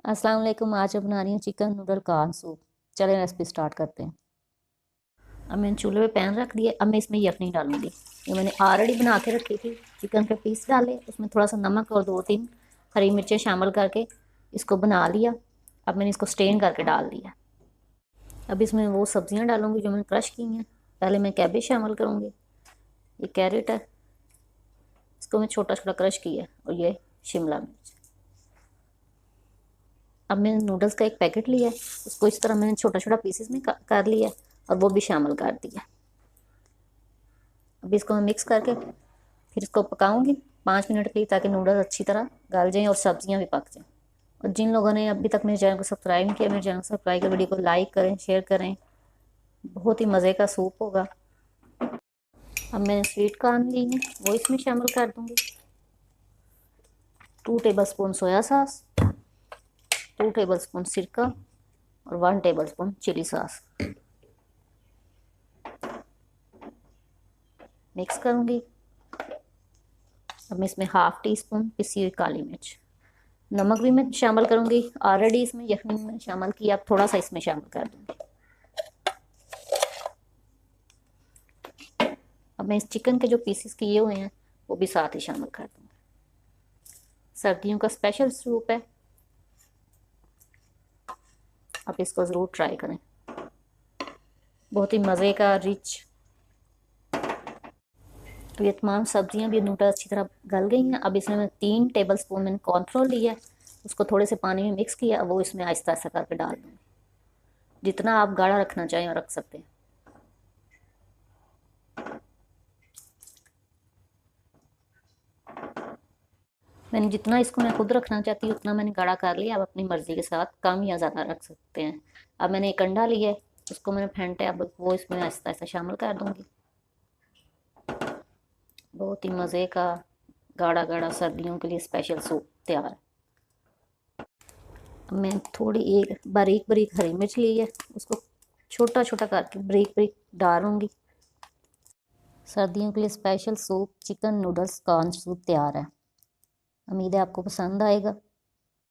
अस्सलाम वालेकुम। आज मैं बना रही हूँ चिकन नूडल कॉर्न सूप। चलें रेसिपी स्टार्ट करते हैं। अब मैंने चूल्हे पे पैन रख दिया। अब मैं इसमें यखनी डालूंगी। ये मैंने ऑलरेडी बना के रखी थी। चिकन के पीस डाले, उसमें थोड़ा सा नमक और 2-3 हरी मिर्चें शामिल करके इसको बना लिया। अब मैंने इसको स्टेन करके डाल दिया। अब इसमें वो सब्जियाँ डालूंगी जो मैंने क्रश की हैं। पहले मैं कैबेज शामिल करूँगी। ये कैरेट है, इसको मैं छोटा छोटा क्रश किया, और ये शिमला मिर्च। अब मैंने नूडल्स का एक पैकेट लिया है, उसको इस तरह मैंने छोटा छोटा पीसेस में कर लिया और वो भी शामिल कर दिया। अब इसको मैं मिक्स करके फिर इसको पकाऊंगी 5 मिनट के लिए, ताकि नूडल्स अच्छी तरह गल जाएं और सब्जियां भी पक जाएं। और जिन लोगों ने अभी तक मेरे चैनल को सब्सक्राइब नहीं किया, मेरे चैनल को सब्सक्राइब कर वीडियो को लाइक करें, शेयर करें। बहुत ही मज़े का सूप होगा। अब मैंने स्वीट कॉर्न ली है, वो इसमें शामिल कर दूँगी। 2 tablespoon soya sauce, 2 tablespoon सिरका और 1 tablespoon chilli sauce. Mix करूँगी। अब मैं इसमें हाफ टी स्पून पिसी हुई काली मिर्च, नमक भी मैं शामिल करूँगी। ऑलरेडी इसमें यखनी में शामिल किया, अब थोड़ा सा इसमें शामिल कर दूँगी। अब मैं इस चिकन के जो पीसेस किए हुए हैं वो भी साथ ही शामिल कर दूँगी। सर्दियों का स्पेशल सूप है, आप इसको ज़रूर ट्राई करें। बहुत ही मज़े का, रिच। तो ये तमाम सब्जियां भी नूडल अच्छी तरह गल गई हैं। अब इसमें मैं 3 टेबल स्पून मैंने कॉर्नफ्लोर लिया है, उसको थोड़े से पानी में मिक्स किया, वो इसमें आहिस्ता आहिस्ता करके डाल दूँगी। जितना आप गाढ़ा रखना चाहें रख सकते हैं। मैंने जितना इसको मैं खुद रखना चाहती हूँ उतना मैंने गाढ़ा कर लिया। आप अपनी मर्ज़ी के साथ कम या ज़्यादा रख सकते हैं। अब मैंने एक अंडा लिया है, उसको मैंने फेंटा है, अब वो इसमें आहिस्ता आहिस्ता शामिल कर दूँगी। बहुत ही मज़े का गाढ़ा गाढ़ा सर्दियों के लिए स्पेशल सूप तैयार है। अब मैं थोड़ी एक बारीक बारीक हरी मिर्च ली है, उसको छोटा छोटा करके बारीक बारीक डालूँगी। सर्दियों के लिए special soup chicken noodles corn soup तैयार है। उम्मीद है आपको पसंद आएगा।